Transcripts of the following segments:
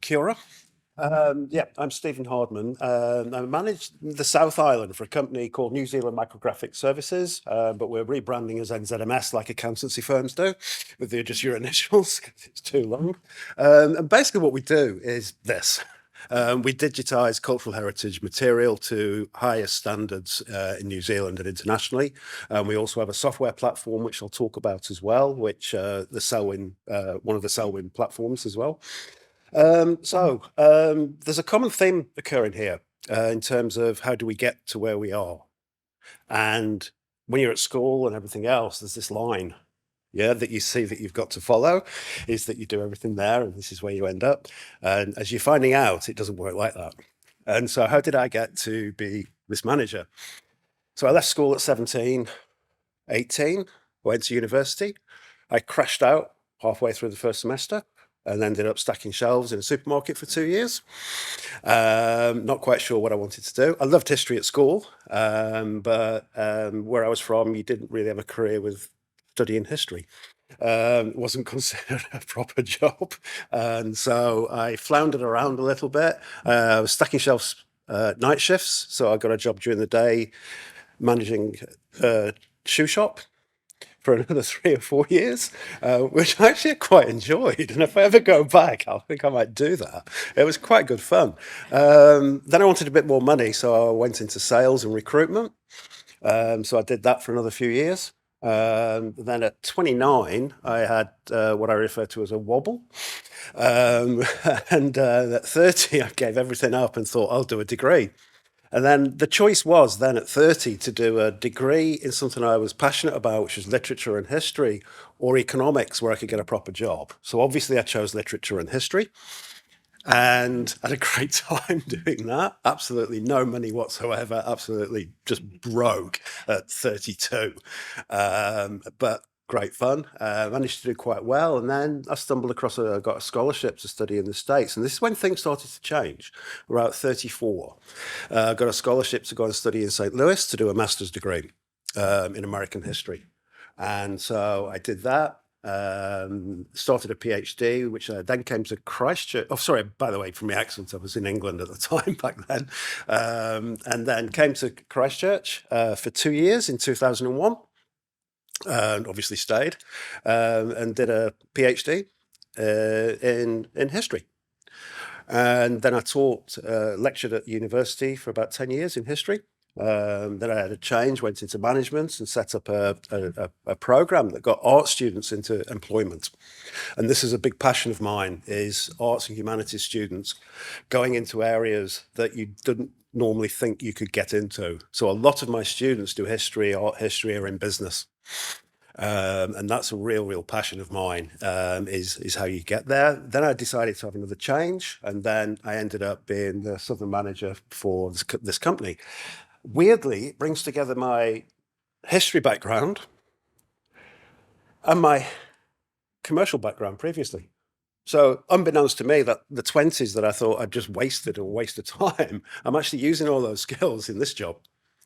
Kia ora. Yeah, I'm Stephen Hardman. I manage the South Island for a company called New Zealand Micrographic Services, but we're rebranding as NZMS like accountancy firms do, with just your initials, 'cause it's too long. And basically what we do is this. We digitise cultural heritage material to higher standards in New Zealand and internationally. We also have a software platform, which I'll talk about as well, which the Selwyn, one of the Selwyn platforms as well. There's a common theme occurring here in terms of how do we get to where we are. And when you're at school and everything else, there's this line, yeah, that you see that you've got to follow, is that you do everything there and this is where you end up. And as you're finding out, it doesn't work like that. And so how did I get to be this manager? So I left school at 17, 18, went to university. I crashed out halfway through the first semester and ended up stacking shelves in a supermarket for 2 years. Not quite sure what I wanted to do. I loved history at school, but where I was from, you didn't really have a career with studying history. It wasn't considered a proper job. And so I floundered around a little bit. I was stacking shelves night shifts. So I got a job during the day managing a shoe shop for another 3 or 4 years, which I actually quite enjoyed. And if I ever go back, I think I might do that. It was quite good fun. Then I wanted a bit more money, so I went into sales and recruitment. So I did that for another few years. Then at 29, I had what I refer to as a wobble. Um, and at 30, I gave everything up and thought, I'll do a degree. And then the choice was then at 30 to do a degree in something I was passionate about, which was literature and history, or economics, where I could get a proper job. So obviously I chose literature and history and had a great time doing that. Absolutely no money whatsoever, absolutely just broke at 32. But great fun. Managed to do quite well. And then I stumbled across, got a scholarship to study in the States. And this is when things started to change. About 34. Got a scholarship to go and study in St. Louis to do a master's degree in American history. And so I did that. Started a PhD, which then came to Christchurch. Oh, sorry, by the way, from the accent, I was in England at the time back then. And then came to Christchurch for 2 years in 2001, and obviously stayed and did a PhD in history. And then I taught, lectured at university for about 10 years in history. Then I had a change, went into management and set up a program that got art students into employment. And this is a big passion of mine, is arts and humanities students going into areas that you didn't normally think you could get into. So a lot of my students do history, art history, or in business. And that's a real passion of mine, is how you get there. Then I decided to have another change, and then I ended up being the southern manager for this company. Weirdly, it brings together my history background and my commercial background previously. So unbeknownst to me, that the 20s that I thought I'd just wasted a waste of time, I'm actually using all those skills in this job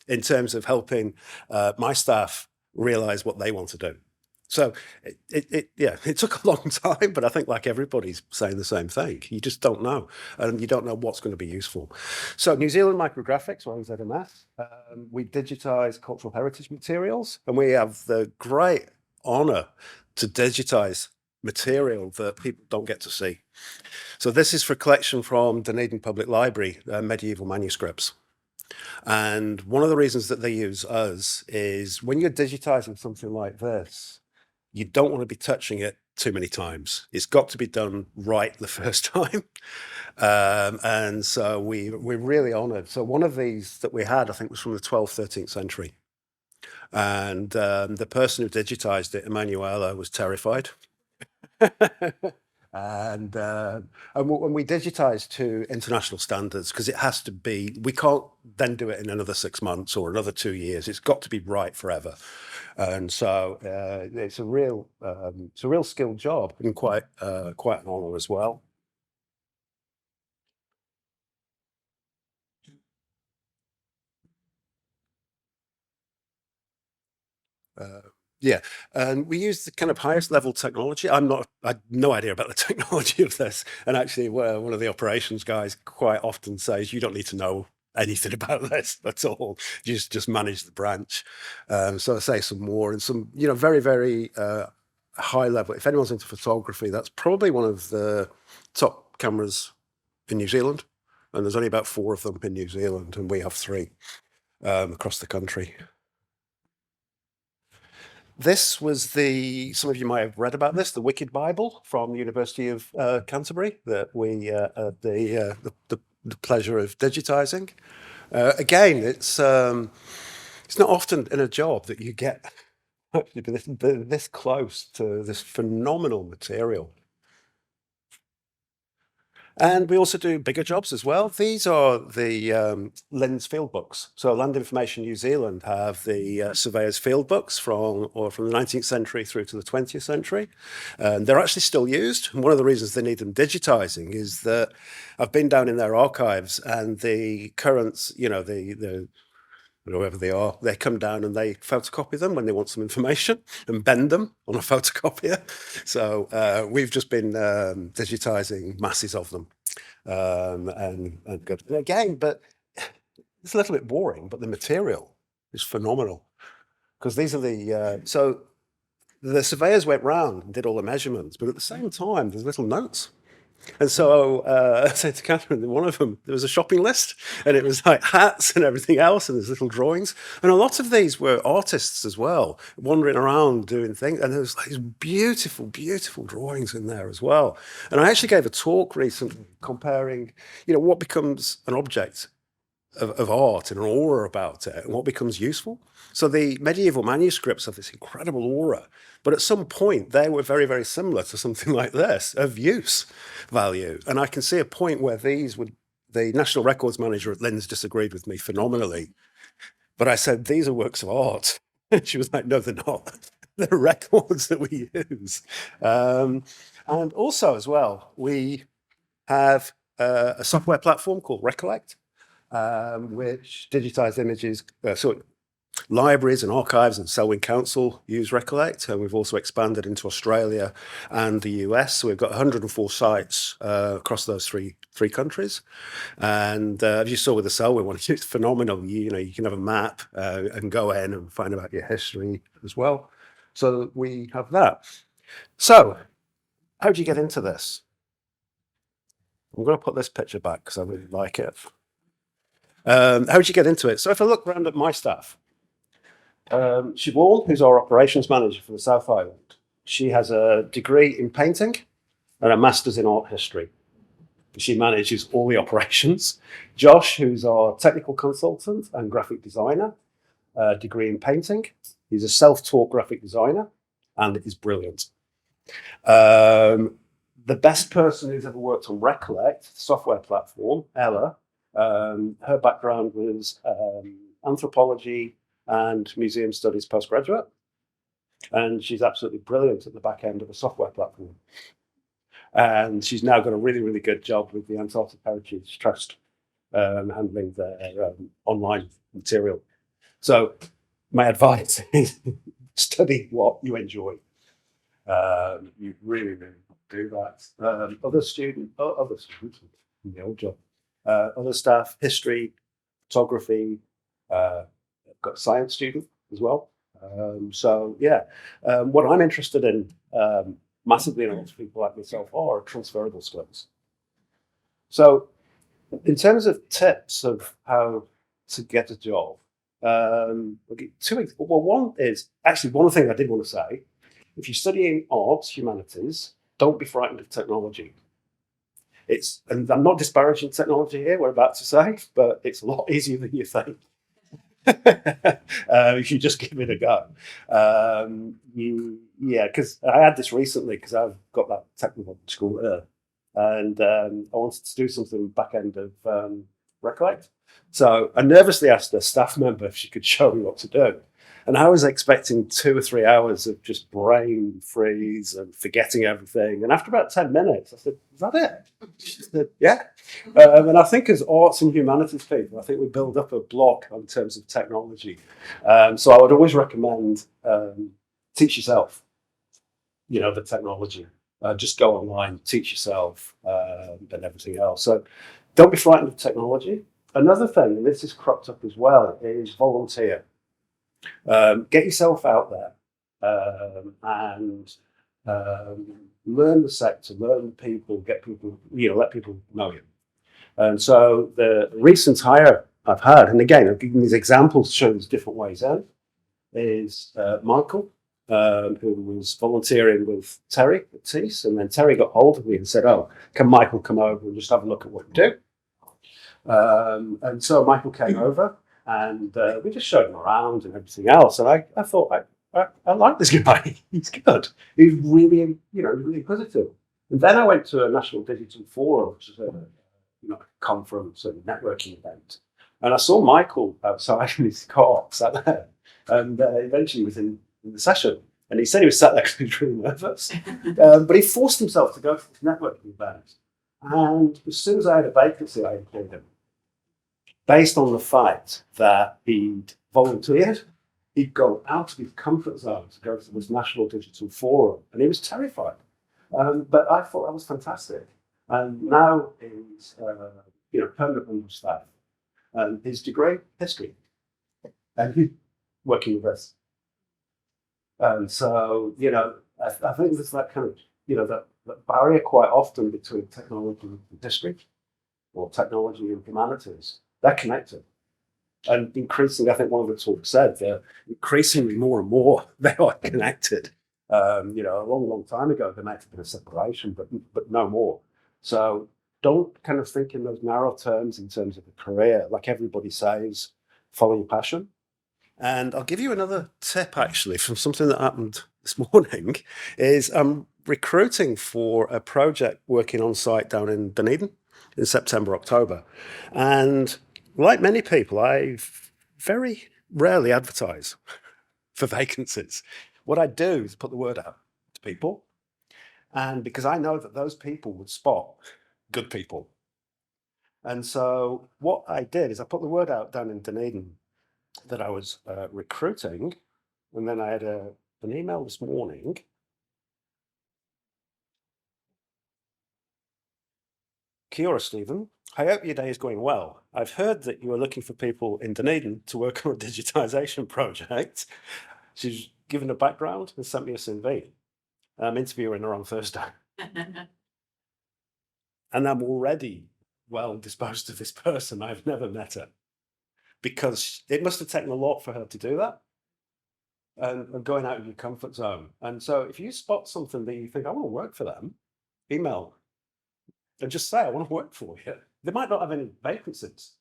in terms of helping my staff realize what they want to do. So it took a long time, but I think like everybody's saying the same thing. You just don't know, and you don't know what's going to be useful. So New Zealand Micrographics, or NZMS, we digitize cultural heritage materials, and we have the great honor to digitize material that people don't get to see. So this is for collection from Dunedin Public Library, medieval manuscripts. And one of the reasons that they use us is when you're digitizing something like this, you don't want to be touching it too many times. It's got to be done right the first time. And so we're really honored. So one of these that we had, I think, was from the 12th, 13th century. And the person who digitized it, Emanuela, was terrified. And when we digitize to international standards, because it has to be, we can't then do it in another 6 months or another 2 years. It's got to be right forever. And so it's a real skilled job, and quite an honor as well. Yeah, and we use the kind of highest level technology. I had no idea about the technology of this. And actually, one of the operations guys quite often says, you don't need to know anything about this at all. Just manage the branch. So I say some more and some, very, very high level. If anyone's into photography, that's probably one of the top cameras in New Zealand. And there's only about 4 of them in New Zealand, and we have 3 across the country. This was some of you might have read about this, the Wicked Bible from the University of Canterbury that we had the pleasure of digitizing. Again, it's not often in a job that you get this close to this phenomenal material. And we also do bigger jobs as well. These are the LINZ field books. So Land Information New Zealand have the surveyor's field books from the 19th century through to the 20th century. And they're actually still used. And one of the reasons they need them digitizing is that I've been down in their archives, and the currents, the whoever they are, they come down and they photocopy them when they want some information and bend them on a photocopier. So we've just been digitizing masses of them. And good. And again, but it's a little bit boring, but the material is phenomenal, because these are so the surveyors went round and did all the measurements, but at the same time, there's little notes. And so I said to Catherine, one of them, there was a shopping list, and it was like hats and everything else, and there's little drawings. And a lot of these were artists as well, wandering around doing things. And there was like these beautiful, beautiful drawings in there as well. And I actually gave a talk recently comparing, what becomes an object of art and an aura about it, and what becomes useful. So the medieval manuscripts have this incredible aura, but at some point they were very, very similar to something like this of use value. And I can see a point where the National Records manager at LINZ disagreed with me phenomenally. But I said, these are works of art. And she was like, no, they're not. They're records that we use. And also as well, we have a software platform called Recollect, which digitized images. Libraries and archives and Selwyn Council use Recollect, and we've also expanded into Australia and the US. So we've got 104 sites across those three countries. And as you saw with the Selwyn one, it's phenomenal. You can have a map and go in and find about your history as well. So we have that. So how do you get into this? I'm going to put this picture back because I really like it. How did you get into it? So if I look around at my staff, Siobhan, who's our operations manager for the South Island, she has a degree in painting and a master's in art history. She manages all the operations. Josh, who's our technical consultant and graphic designer, a degree in painting. He's a self-taught graphic designer and is brilliant. The best person who's ever worked on Recollect, the software platform, Ella, her background was anthropology and museum studies postgraduate. And she's absolutely brilliant at the back end of a software platform. And she's now got a really, really good job with the Antarctic Heritage Trust, handling their online material. So my advice is study what you enjoy. You really, really do that. Other students in the old job, other staff, history, photography, got a science student as well. What I'm interested in massively, and lots of people like myself are transferable skills. So in terms of tips of how to get a job, one is actually one thing I did want to say. If you're studying arts, humanities, don't be frightened of technology. And I'm not disparaging technology here, we're about to say, but it's a lot easier than you think. If you just give it a go. Because I had this recently because I've got that technical school here, and I wanted to do something back end of Recollect. So I nervously asked a staff member if she could show me what to do. And I was expecting 2 or 3 hours of just brain freeze and forgetting everything. And after about 10 minutes, I said, is that it? She said, yeah. And I think as arts and humanities people, I think we build up a block in terms of technology. So I would always recommend teach yourself, the technology. Just go online, teach yourself, and everything else. So don't be frightened of technology. Another thing, and this is cropped up as well, is volunteer. Get yourself out there and learn the sector, learn the people, get people, let people know you. And so the recent hire I've had, and again, I've given these examples, show these different ways out, is Michael, who was volunteering with Terry at Teece, and then Terry got hold of me and said, "Oh, can Michael come over and just have a look at what you do?" And so Michael came over, and we just showed him around and everything else. And I thought, I like this guy. He's good. He's really, really inquisitive. And then I went to a National Digital Forum, which is a conference and networking event, and I saw Michael outside in his car, sat there, and eventually was in the session. And he said he was sat there because he was really nervous, but he forced himself to go to this networking event. And as soon as I had a vacancy, I employed him. Based on the fact that he'd volunteered, he'd gone out of his comfort zone to go to this National Digital Forum, and he was terrified. But I thought that was fantastic. And now he's permanent member of staff. And his degree, history, and he's working with us. And so, I think there's that kind of, that barrier quite often between technology and history, or technology and humanities. They're connected. And increasingly, I think one of the talks said, they're increasingly more and more, they are connected. A long time ago, there might have been a separation, but no more. So don't kind of think in those narrow terms in terms of a career. Like everybody says, follow your passion. And I'll give you another tip, actually, from something that happened this morning, is I'm recruiting for a project working on site down in Dunedin in September, October. And like many people, I very rarely advertise for vacancies. What I do is put the word out to people. And because I know that those people would spot good people. And so what I did is I put the word out down in Dunedin that I was recruiting. And then I had an email this morning. Kia ora, Stephen. I hope your day is going well. I've heard that you are looking for people in Dunedin to work on a digitisation project. She's given a background and sent me a CV. I'm interviewing her on Thursday. And I'm already well disposed to this person. I've never met her. Because it must have taken a lot for her to do that. And going out of your comfort zone. And so if you spot something that you think, I want to work for them, email and just say, I want to work for you. They might not have any vacancies,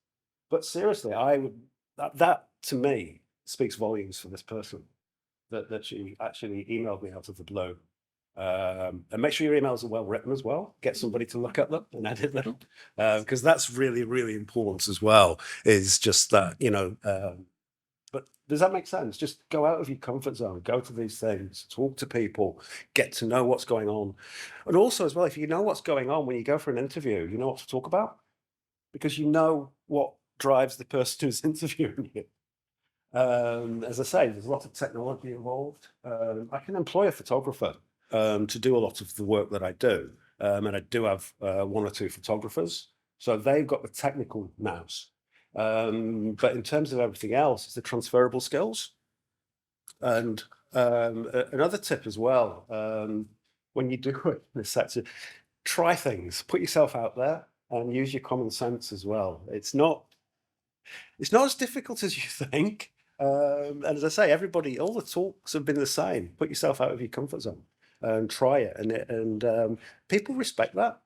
but seriously, that to me speaks volumes for this person, that she actually emailed me out of the blue. And make sure your emails are well written as well. Get somebody to look at them and edit them, because that's really, really important as well. Is just that, but does that make sense? Just go out of your comfort zone, go to these things, talk to people, get to know what's going on. And also as well, if you know what's going on when you go for an interview, you know what to talk about, because you know what drives the person who's interviewing you. As I say, there's a lot of technology involved. I can employ a photographer to do a lot of the work that I do. And I do have one or two photographers. So they've got the technical nous. But in terms of everything else, it's the transferable skills. And another tip as well, when you do it in this sector, try things, put yourself out there and use your common sense as well. It's not as difficult as you think. And as I say, all the talks have been the same. Put yourself out of your comfort zone and try it. And people respect that.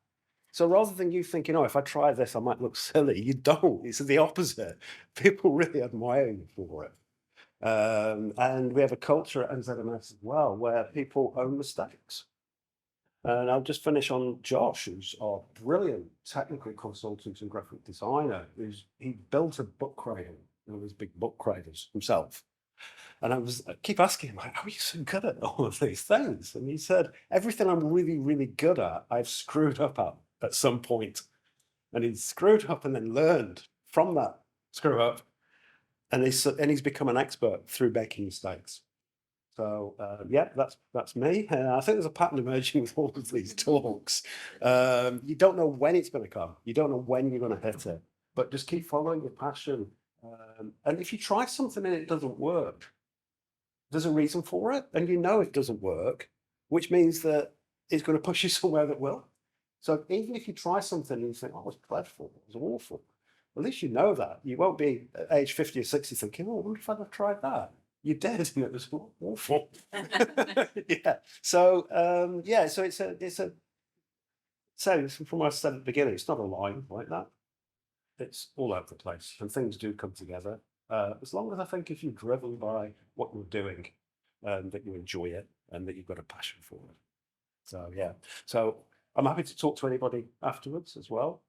So rather than you thinking, oh, if I try this, I might look silly, you don't. It's the opposite. People really admire you for it. And we have a culture at NZMS as well where people own mistakes. And I'll just finish on Josh, who's our brilliant technical consultant and graphic designer. He built a book cradle, one of those big book cradles himself. And I keep asking him, like, how are you so good at all of these things? And he said, everything I'm really, really good at, I've screwed up at some point. And he's screwed up and then learned from that screw up. And he's become an expert through making mistakes. So yeah, that's me. I think there's a pattern emerging with all of these talks. You don't know when it's going to come. You don't know when you're going to hit it, but just keep following your passion. And if you try something and it doesn't work, there's a reason for it, and you know it doesn't work, which means that it's going to push you somewhere that will. So even if you try something and you think, "Oh, it was dreadful, it was awful," at least you know that. You won't be at age 50 or 60 thinking, "Oh, I wonder if I'd have tried that." You did, and it was awful. Yeah. So yeah. So so from what I said at the beginning, it's not a line like that. It's all over the place, and things do come together. As long as I think if you're driven by what you're doing, that you enjoy it, and that you've got a passion for it. So yeah. So I'm happy to talk to anybody afterwards as well.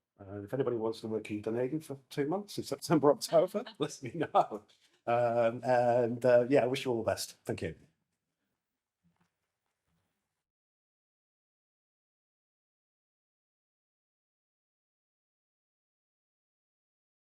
If anybody wants to work in Dunedin for 2 months in September, October, let me know. And yeah, I wish you all the best. Thank you.